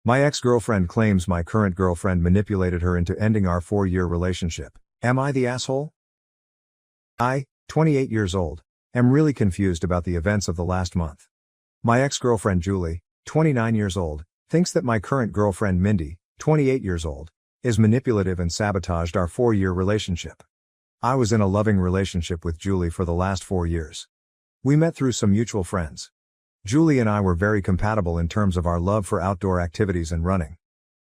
My ex-girlfriend claims my current girlfriend manipulated her into ending our 4-year relationship. Am I the asshole? I, 28 years old, am really confused about the events of the last month. My ex-girlfriend Julie, 29 years old, thinks that my current girlfriend Mindy, 28 years old, is manipulative and sabotaged our 4-year relationship. I was in a loving relationship with Julie for the last 4 years. We met through some mutual friends. Julie and I were very compatible in terms of our love for outdoor activities and running.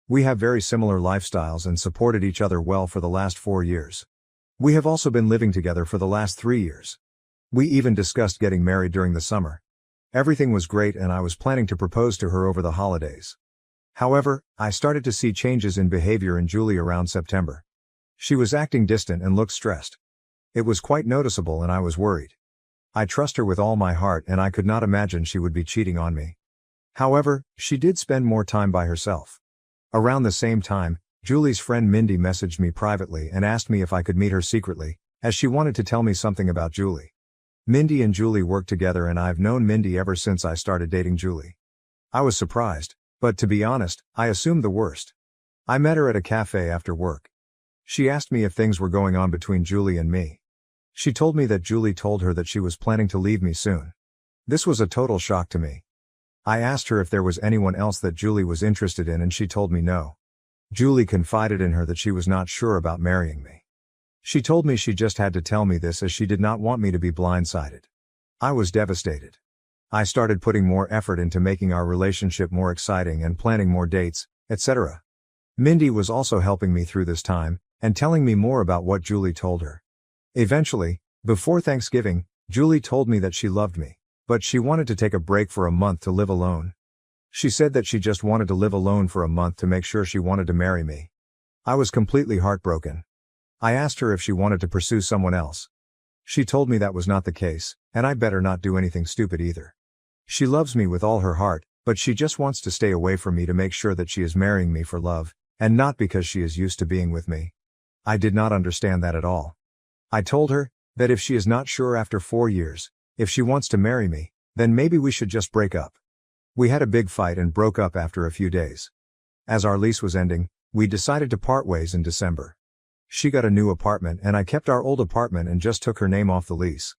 We have very similar lifestyles and supported each other well for the last 4 years. We have also been living together for the last 3 years. We even discussed getting married during the summer. Everything was great and I was planning to propose to her over the holidays. However, I started to see changes in behavior in Julie around September. She was acting distant and looked stressed. It was quite noticeable and I was worried. I trust her with all my heart and I could not imagine she would be cheating on me. However, she did spend more time by herself. Around the same time, Julie's friend Mindy messaged me privately and asked me if I could meet her secretly, as she wanted to tell me something about Julie. Mindy and Julie work together and I've known Mindy ever since I started dating Julie. I was surprised, but to be honest, I assumed the worst. I met her at a cafe after work. She asked me if things were going on between Julie and me. She told me that Julie told her that she was planning to leave me soon. This was a total shock to me. I asked her if there was anyone else that Julie was interested in and she told me no. Julie confided in her that she was not sure about marrying me. She told me she just had to tell me this as she did not want me to be blindsided. I was devastated. I started putting more effort into making our relationship more exciting and planning more dates, etc. Mindy was also helping me through this time, and telling me more about what Julie told her. Eventually, before Thanksgiving, Julie told me that she loved me, but she wanted to take a break for a month to live alone. She said that she just wanted to live alone for a month to make sure she wanted to marry me. I was completely heartbroken. I asked her if she wanted to pursue someone else. She told me that was not the case, and I better not do anything stupid either. She loves me with all her heart, but she just wants to stay away from me to make sure that she is marrying me for love, and not because she is used to being with me. I did not understand that at all. I told her that if she is not sure after 4 years, if she wants to marry me, then maybe we should just break up. We had a big fight and broke up after a few days. As our lease was ending, we decided to part ways in December. She got a new apartment and I kept our old apartment and just took her name off the lease.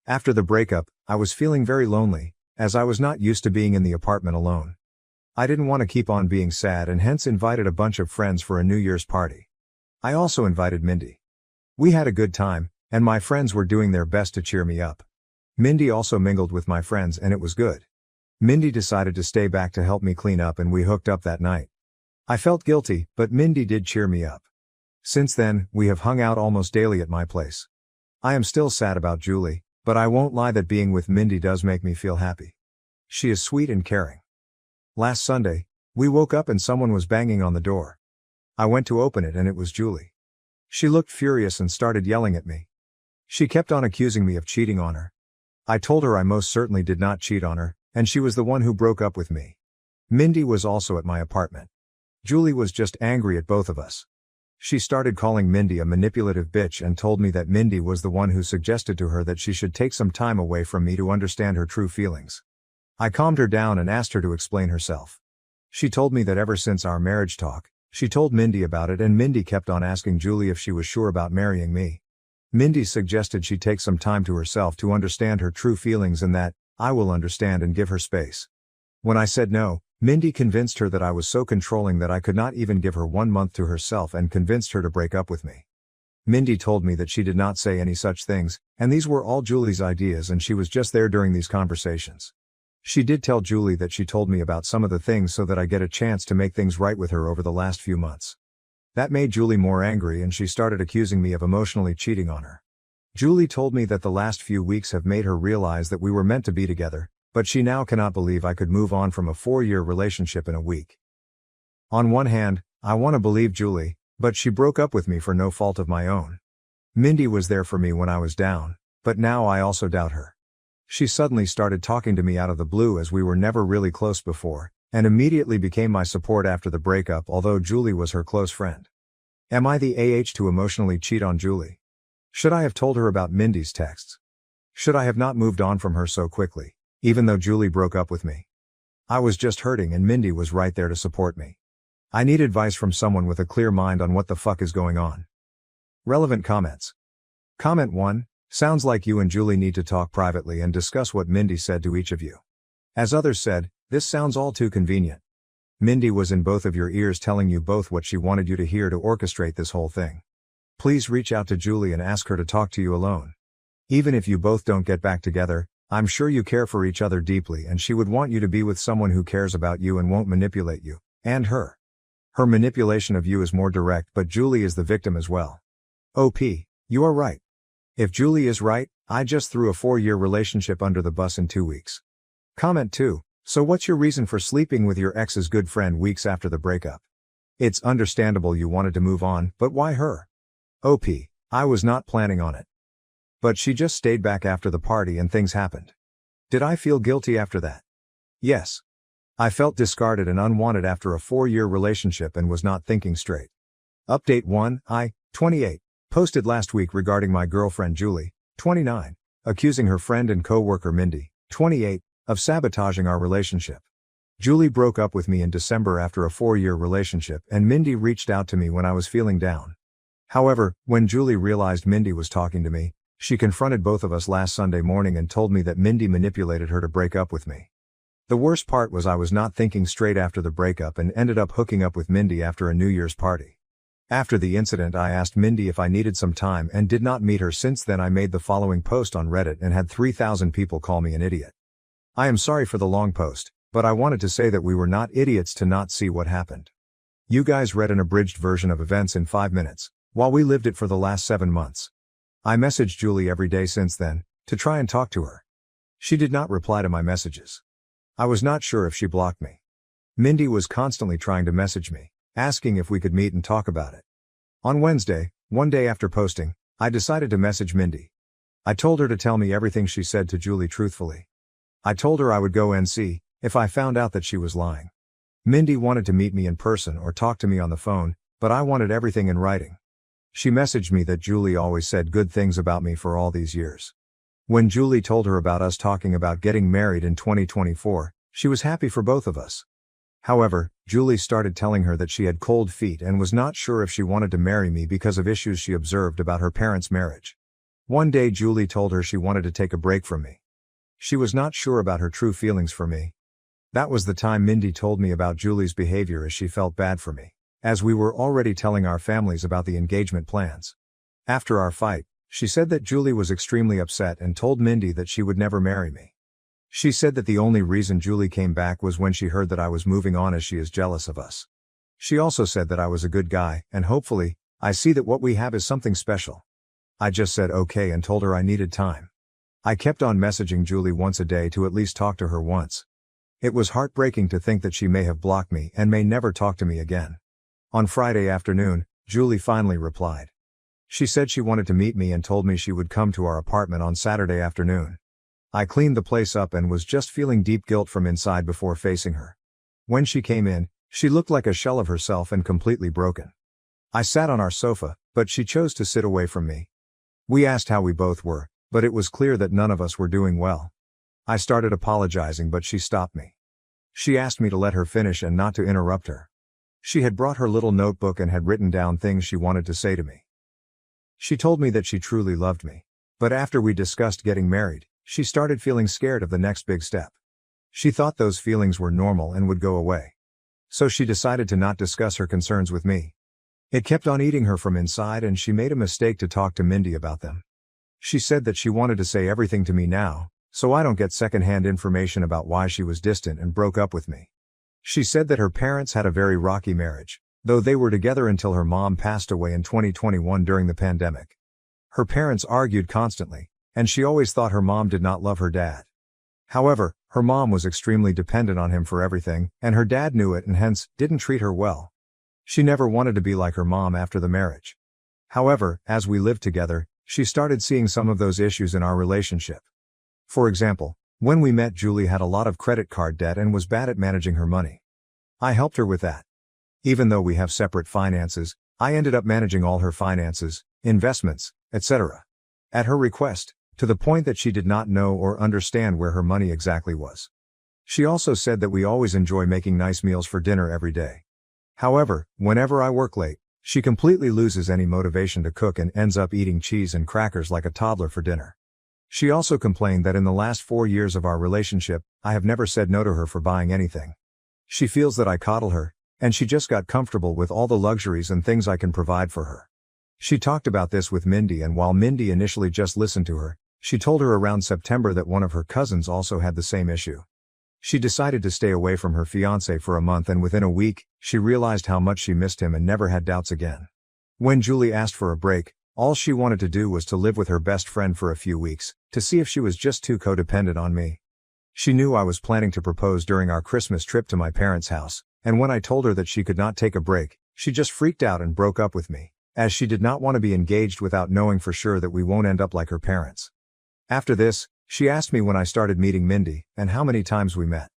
After the breakup, I was feeling very lonely, as I was not used to being in the apartment alone. I didn't want to keep on being sad and hence invited a bunch of friends for a New Year's party. I also invited Mindy. We had a good time, and my friends were doing their best to cheer me up. Mindy also mingled with my friends and it was good. Mindy decided to stay back to help me clean up and we hooked up that night. I felt guilty, but Mindy did cheer me up. Since then, we have hung out almost daily at my place. I am still sad about Julie, but I won't lie that being with Mindy does make me feel happy. She is sweet and caring. Last Sunday, we woke up and someone was banging on the door. I went to open it and it was Julie. She looked furious and started yelling at me. She kept on accusing me of cheating on her. I told her I most certainly did not cheat on her, and she was the one who broke up with me. Mindy was also at my apartment. Julie was just angry at both of us. She started calling Mindy a manipulative bitch and told me that Mindy was the one who suggested to her that she should take some time away from me to understand her true feelings. I calmed her down and asked her to explain herself. She told me that ever since our marriage talk, she told Mindy about it and Mindy kept on asking Julie if she was sure about marrying me. Mindy suggested she take some time to herself to understand her true feelings and that I will understand and give her space. When I said no, Mindy convinced her that I was so controlling that I could not even give her 1 month to herself and convinced her to break up with me. Mindy told me that she did not say any such things, and these were all Julie's ideas and she was just there during these conversations. She did tell Julie that she told me about some of the things so that I get a chance to make things right with her over the last few months. That made Julie more angry and she started accusing me of emotionally cheating on her. Julie told me that the last few weeks have made her realize that we were meant to be together, but she now cannot believe I could move on from a 4-year relationship in a week. On one hand, I want to believe Julie, but she broke up with me for no fault of my own. Mindy was there for me when I was down, but now I also doubt her. She suddenly started talking to me out of the blue as we were never really close before, and immediately became my support after the breakup although Julie was her close friend. Am I the to emotionally cheat on Julie? Should I have told her about Mindy's texts? Should I have not moved on from her so quickly, even though Julie broke up with me? I was just hurting and Mindy was right there to support me. I need advice from someone with a clear mind on what the fuck is going on. Relevant comments. Comment 1. Sounds like you and Julie need to talk privately and discuss what Mindy said to each of you. As others said, this sounds all too convenient. Mindy was in both of your ears telling you both what she wanted you to hear to orchestrate this whole thing. Please reach out to Julie and ask her to talk to you alone. Even if you both don't get back together, I'm sure you care for each other deeply and she would want you to be with someone who cares about you and won't manipulate you, and her. Her manipulation of you is more direct, but Julie is the victim as well. OP, you are right. If Julie is right, I just threw a 4-year relationship under the bus in 2 weeks. Comment 2. So what's your reason for sleeping with your ex's good friend weeks after the breakup? It's understandable you wanted to move on, but why her? OP, I was not planning on it. But she just stayed back after the party and things happened. Did I feel guilty after that? Yes. I felt discarded and unwanted after a 4-year relationship and was not thinking straight. Update 1, I, 28, posted last week regarding my girlfriend Julie, 29, accusing her friend and co-worker Mindy, 28, of sabotaging our relationship. Julie broke up with me in December after a 4-year relationship and Mindy reached out to me when I was feeling down. However, when Julie realized Mindy was talking to me, she confronted both of us last Sunday morning and told me that Mindy manipulated her to break up with me. The worst part was I was not thinking straight after the breakup and ended up hooking up with Mindy after a New Year's party. After the incident, I asked Mindy if I needed some time and did not meet her. Since then I made the following post on Reddit and had 3,000 people call me an idiot. I am sorry for the long post, but I wanted to say that we were not idiots to not see what happened. You guys read an abridged version of events in 5 minutes, while we lived it for the last 7 months. I messaged Julie every day since then, to try and talk to her. She did not reply to my messages. I was not sure if she blocked me. Mindy was constantly trying to message me, asking if we could meet and talk about it. On Wednesday, one day after posting, I decided to message Mindy. I told her to tell me everything she said to Julie truthfully. I told her I would go and see if I found out that she was lying. Mindy wanted to meet me in person or talk to me on the phone, but I wanted everything in writing. She messaged me that Julie always said good things about me for all these years. When Julie told her about us talking about getting married in 2024, she was happy for both of us. However, Julie started telling her that she had cold feet and was not sure if she wanted to marry me because of issues she observed about her parents' marriage. One day Julie told her she wanted to take a break from me. She was not sure about her true feelings for me. That was the time Mindy told me about Julie's behavior, as she felt bad for me, as we were already telling our families about the engagement plans. After our fight, she said that Julie was extremely upset and told Mindy that she would never marry me. She said that the only reason Julie came back was when she heard that I was moving on, as she is jealous of us. She also said that I was a good guy, and hopefully, I see that what we have is something special. I just said okay and told her I needed time. I kept on messaging Julie once a day to at least talk to her once. It was heartbreaking to think that she may have blocked me and may never talk to me again. On Friday afternoon, Julie finally replied. She said she wanted to meet me and told me she would come to our apartment on Saturday afternoon. I cleaned the place up and was just feeling deep guilt from inside before facing her. When she came in, she looked like a shell of herself and completely broken. I sat on our sofa, but she chose to sit away from me. We asked how we both were, but it was clear that none of us were doing well. I started apologizing, but she stopped me. She asked me to let her finish and not to interrupt her. She had brought her little notebook and had written down things she wanted to say to me. She told me that she truly loved me. But after we discussed getting married, she started feeling scared of the next big step. She thought those feelings were normal and would go away. So she decided to not discuss her concerns with me. It kept on eating her from inside, and she made a mistake to talk to Mindy about them. She said that she wanted to say everything to me now, so I don't get secondhand information about why she was distant and broke up with me. She said that her parents had a very rocky marriage, though they were together until her mom passed away in 2021 during the pandemic. Her parents argued constantly, and she always thought her mom did not love her dad. However, her mom was extremely dependent on him for everything, and her dad knew it and hence, didn't treat her well. She never wanted to be like her mom after the marriage. However, as we lived together, she started seeing some of those issues in our relationship. For example, when we met, Julie had a lot of credit card debt and was bad at managing her money. I helped her with that. Even though we have separate finances, I ended up managing all her finances, investments, etc. At her request, to the point that she did not know or understand where her money exactly was. She also said that we always enjoy making nice meals for dinner every day. However, whenever I work late, she completely loses any motivation to cook and ends up eating cheese and crackers like a toddler for dinner. She also complained that in the last 4 years of our relationship, I have never said no to her for buying anything. She feels that I coddle her, and she just got comfortable with all the luxuries and things I can provide for her. She talked about this with Mindy, and while Mindy initially just listened to her, she told her around September that one of her cousins also had the same issue. She decided to stay away from her fiancé for a month, and within a week, she realized how much she missed him and never had doubts again. When Julie asked for a break, all she wanted to do was to live with her best friend for a few weeks, to see if she was just too codependent on me. She knew I was planning to propose during our Christmas trip to my parents' house, and when I told her that she could not take a break, she just freaked out and broke up with me, as she did not want to be engaged without knowing for sure that we won't end up like her parents. After this, she asked me when I started meeting Mindy, and how many times we met.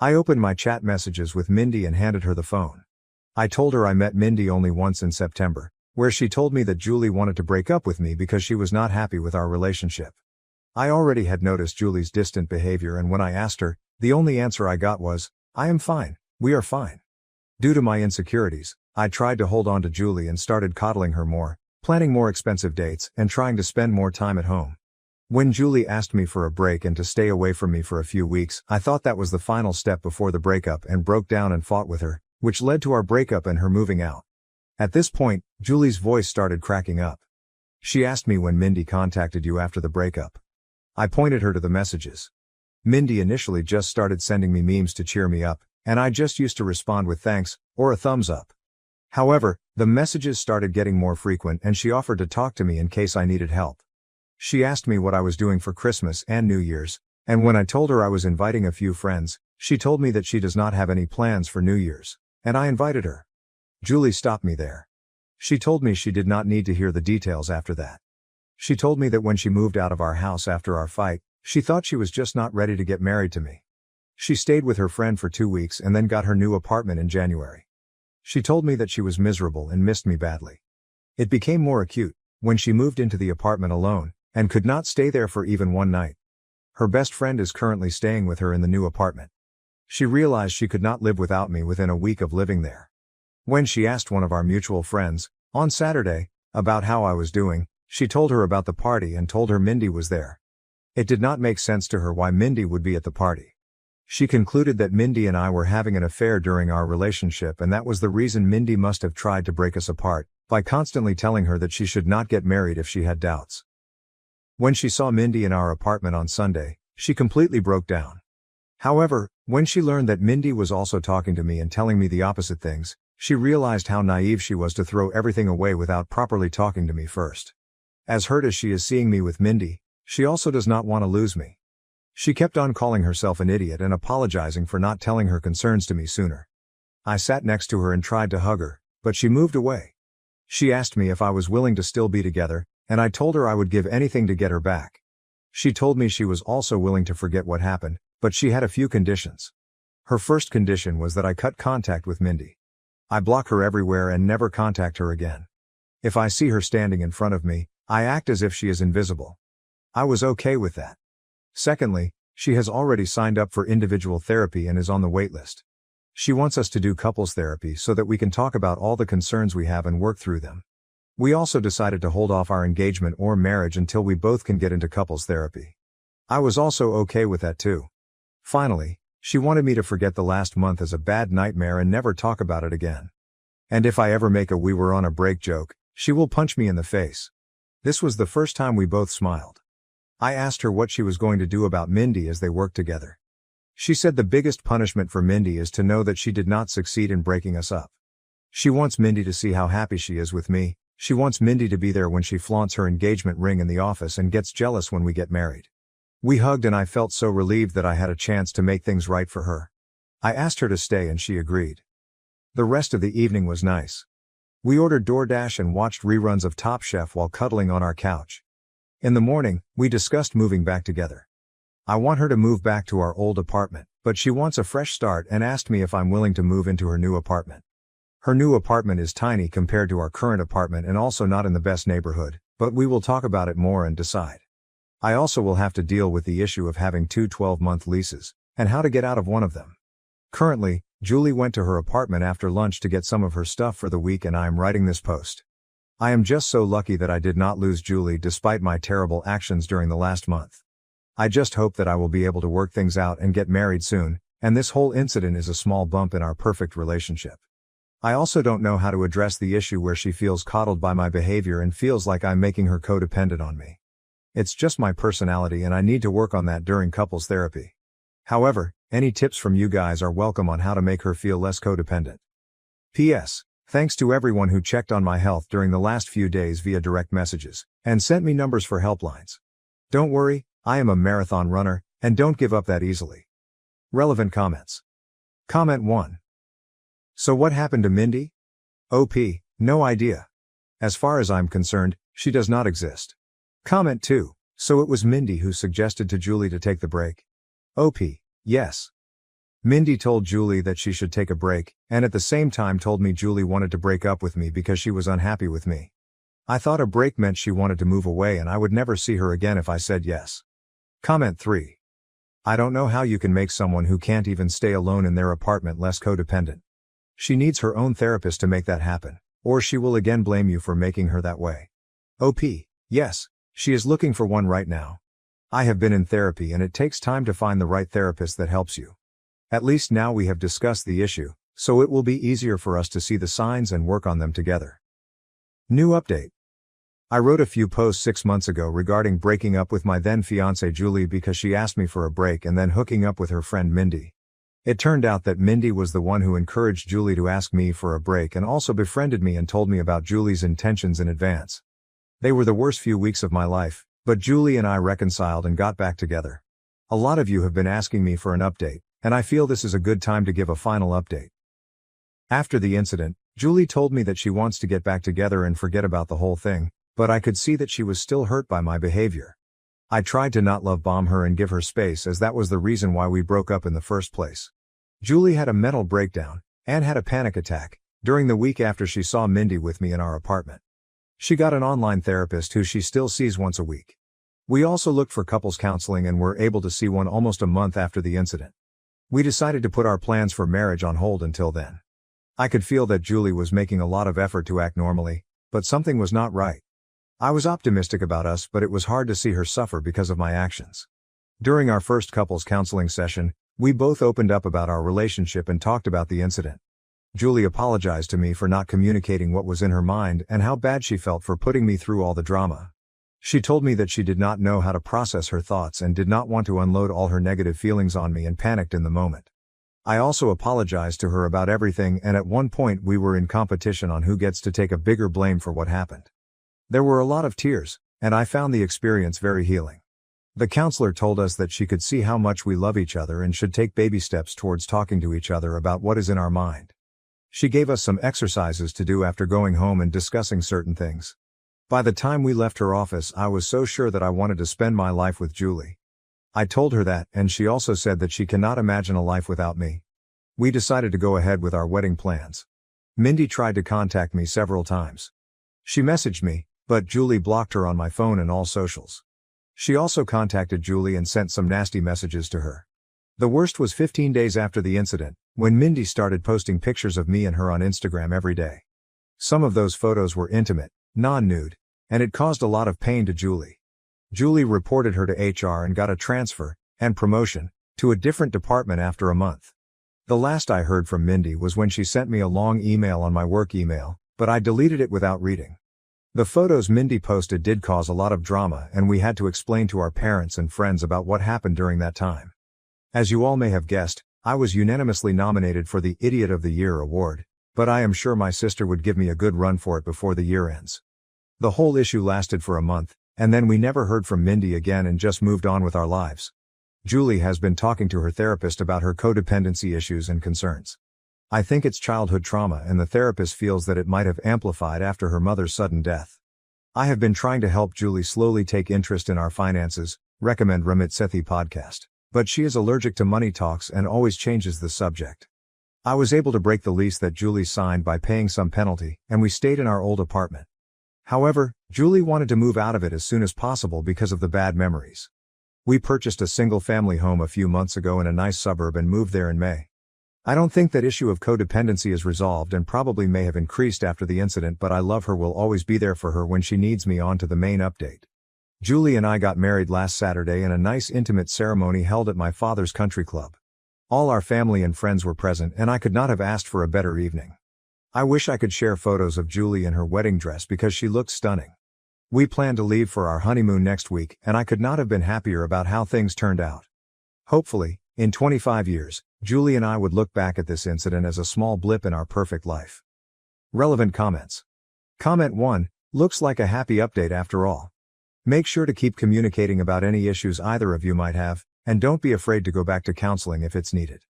I opened my chat messages with Mindy and handed her the phone. I told her I met Mindy only once in September, where she told me that Julie wanted to break up with me because she was not happy with our relationship. I already had noticed Julie's distant behavior, and when I asked her, the only answer I got was, "I am fine, we are fine." Due to my insecurities, I tried to hold on to Julie and started coddling her more, planning more expensive dates, and trying to spend more time at home. When Julie asked me for a break and to stay away from me for a few weeks, I thought that was the final step before the breakup and broke down and fought with her, which led to our breakup and her moving out. At this point, Julie's voice started cracking up. She asked me when Mindy contacted you after the breakup. I pointed her to the messages. Mindy initially just started sending me memes to cheer me up, and I just used to respond with thanks, or a thumbs up. However, the messages started getting more frequent, and she offered to talk to me in case I needed help. She asked me what I was doing for Christmas and New Year's, and when I told her I was inviting a few friends, she told me that she does not have any plans for New Year's, and I invited her. Julie stopped me there. She told me she did not need to hear the details after that. She told me that when she moved out of our house after our fight, she thought she was just not ready to get married to me. She stayed with her friend for 2 weeks and then got her new apartment in January. She told me that she was miserable and missed me badly. It became more acute when she moved into the apartment alone and could not stay there for even one night. Her best friend is currently staying with her in the new apartment. She realized she could not live without me within a week of living there. When she asked one of our mutual friends, on Saturday, about how I was doing, she told her about the party and told her Mindy was there. It did not make sense to her why Mindy would be at the party. She concluded that Mindy and I were having an affair during our relationship, and that was the reason Mindy must have tried to break us apart, by constantly telling her that she should not get married if she had doubts. When she saw Mindy in our apartment on Sunday, she completely broke down. However, when she learned that Mindy was also talking to me and telling me the opposite things, she realized how naive she was to throw everything away without properly talking to me first. As hurt as she is seeing me with Mindy, she also does not want to lose me. She kept on calling herself an idiot and apologizing for not telling her concerns to me sooner. I sat next to her and tried to hug her, but she moved away. She asked me if I was willing to still be together, and I told her I would give anything to get her back. She told me she was also willing to forget what happened, but she had a few conditions. Her first condition was that I cut contact with Mindy. I block her everywhere and never contact her again. If I see her standing in front of me, I act as if she is invisible. I was okay with that. Secondly, she has already signed up for individual therapy and is on the wait list. She wants us to do couples therapy so that we can talk about all the concerns we have and work through them. We also decided to hold off our engagement or marriage until we both can get into couples therapy. I was also okay with that too. Finally, she wanted me to forget the last month as a bad nightmare and never talk about it again. And if I ever make a "we were on a break" joke, she will punch me in the face. This was the first time we both smiled. I asked her what she was going to do about Mindy as they worked together. She said the biggest punishment for Mindy is to know that she did not succeed in breaking us up. She wants Mindy to see how happy she is with me. She wants Mindy to be there when she flaunts her engagement ring in the office and gets jealous when we get married. We hugged and I felt so relieved that I had a chance to make things right for her. I asked her to stay and she agreed. The rest of the evening was nice. We ordered DoorDash and watched reruns of Top Chef while cuddling on our couch. In the morning, we discussed moving back together. I want her to move back to our old apartment, but she wants a fresh start and asked me if I'm willing to move into her new apartment. Her new apartment is tiny compared to our current apartment and also not in the best neighborhood, but we will talk about it more and decide. I also will have to deal with the issue of having two 12-month leases, and how to get out of one of them. Currently, Julie went to her apartment after lunch to get some of her stuff for the week, and I am writing this post. I am just so lucky that I did not lose Julie despite my terrible actions during the last month. I just hope that I will be able to work things out and get married soon, and this whole incident is a small bump in our perfect relationship. I also don't know how to address the issue where she feels coddled by my behavior and feels like I'm making her codependent on me. It's just my personality, and I need to work on that during couples therapy. However, any tips from you guys are welcome on how to make her feel less codependent. P.S. Thanks to everyone who checked on my health during the last few days via direct messages, and sent me numbers for helplines. Don't worry, I am a marathon runner, and don't give up that easily. Relevant comments. Comment 1. So what happened to Mindy? OP, no idea. As far as I'm concerned, she does not exist. Comment 2. So it was Mindy who suggested to Julie to take the break? OP, yes. Mindy told Julie that she should take a break, and at the same time told me Julie wanted to break up with me because she was unhappy with me. I thought a break meant she wanted to move away and I would never see her again if I said yes. Comment 3. I don't know how you can make someone who can't even stay alone in their apartment less codependent. She needs her own therapist to make that happen, or she will again blame you for making her that way. OP, yes, she is looking for one right now. I have been in therapy and it takes time to find the right therapist that helps you. At least now we have discussed the issue, so it will be easier for us to see the signs and work on them together. New update. I wrote a few posts 6 months ago regarding breaking up with my then fiancée Julie because she asked me for a break and then hooking up with her friend Mindy. It turned out that Mindy was the one who encouraged Julie to ask me for a break and also befriended me and told me about Julie's intentions in advance. They were the worst few weeks of my life, but Julie and I reconciled and got back together. A lot of you have been asking me for an update, and I feel this is a good time to give a final update. After the incident, Julie told me that she wants to get back together and forget about the whole thing, but I could see that she was still hurt by my behavior. I tried to not love bomb her and give her space, as that was the reason why we broke up in the first place. Julie had a mental breakdown, and had a panic attack, during the week after she saw Mindy with me in our apartment. She got an online therapist who she still sees once a week. We also looked for couples counseling and were able to see one almost a month after the incident. We decided to put our plans for marriage on hold until then. I could feel that Julie was making a lot of effort to act normally, but something was not right. I was optimistic about us, but it was hard to see her suffer because of my actions. During our first couples counseling session, we both opened up about our relationship and talked about the incident. Julie apologized to me for not communicating what was in her mind and how bad she felt for putting me through all the drama. She told me that she did not know how to process her thoughts and did not want to unload all her negative feelings on me and panicked in the moment. I also apologized to her about everything, and at one point we were in competition on who gets to take a bigger blame for what happened. There were a lot of tears, and I found the experience very healing. The counselor told us that she could see how much we love each other and should take baby steps towards talking to each other about what is in our mind. She gave us some exercises to do after going home and discussing certain things. By the time we left her office, I was so sure that I wanted to spend my life with Julie. I told her that, and she also said that she cannot imagine a life without me. We decided to go ahead with our wedding plans. Mindy tried to contact me several times. She messaged me, but Julie blocked her on my phone and all socials. She also contacted Julie and sent some nasty messages to her. The worst was 15 days after the incident, when Mindy started posting pictures of me and her on Instagram every day. Some of those photos were intimate, non-nude, and it caused a lot of pain to Julie. Julie reported her to HR and got a transfer, and promotion, to a different department after a month. The last I heard from Mindy was when she sent me a long email on my work email, but I deleted it without reading. The photos Mindy posted did cause a lot of drama, and we had to explain to our parents and friends about what happened during that time. As you all may have guessed, I was unanimously nominated for the Idiot of the Year award, but I am sure my sister would give me a good run for it before the year ends. The whole issue lasted for a month, and then we never heard from Mindy again and just moved on with our lives. Julie has been talking to her therapist about her codependency issues and concerns. I think it's childhood trauma, and the therapist feels that it might have amplified after her mother's sudden death. I have been trying to help Julie slowly take interest in our finances, recommend Ramit Sethi podcast, but she is allergic to money talks and always changes the subject. I was able to break the lease that Julie signed by paying some penalty, and we stayed in our old apartment. However, Julie wanted to move out of it as soon as possible because of the bad memories. We purchased a single-family home a few months ago in a nice suburb and moved there in May. I don't think that issue of codependency is resolved and probably may have increased after the incident, but I love her, will always be there for her when she needs me. On to the main update. Julie and I got married last Saturday in a nice intimate ceremony held at my father's country club. All our family and friends were present and I could not have asked for a better evening. I wish I could share photos of Julie in her wedding dress because she looked stunning. We plan to leave for our honeymoon next week and I could not have been happier about how things turned out. Hopefully, in 25 years, Julie and I would look back at this incident as a small blip in our perfect life. Relevant comments. Comment 1, looks like a happy update after all. Make sure to keep communicating about any issues either of you might have, and don't be afraid to go back to counseling if it's needed.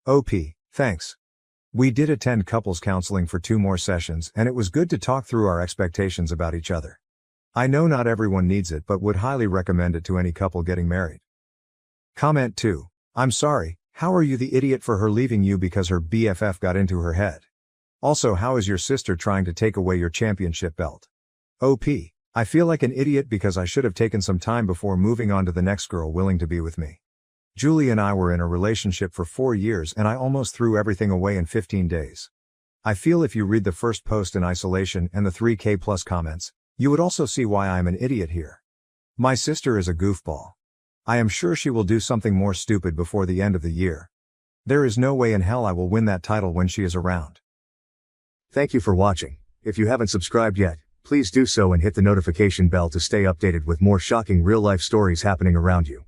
OP, thanks. We did attend couples counseling for 2 more sessions and it was good to talk through our expectations about each other. I know not everyone needs it but would highly recommend it to any couple getting married. Comment 2, I'm sorry, how are you the idiot for her leaving you because her BFF got into her head? Also, how is your sister trying to take away your championship belt? OP, I feel like an idiot because I should have taken some time before moving on to the next girl willing to be with me. Julie and I were in a relationship for 4 years and I almost threw everything away in 15 days. I feel if you read the first post in isolation and the 3K plus comments, you would also see why I am an idiot here. My sister is a goofball. I am sure she will do something more stupid before the end of the year. There is no way in hell I will win that title when she is around. Thank you for watching. If you haven't subscribed yet, please do so and hit the notification bell to stay updated with more shocking real-life stories happening around you.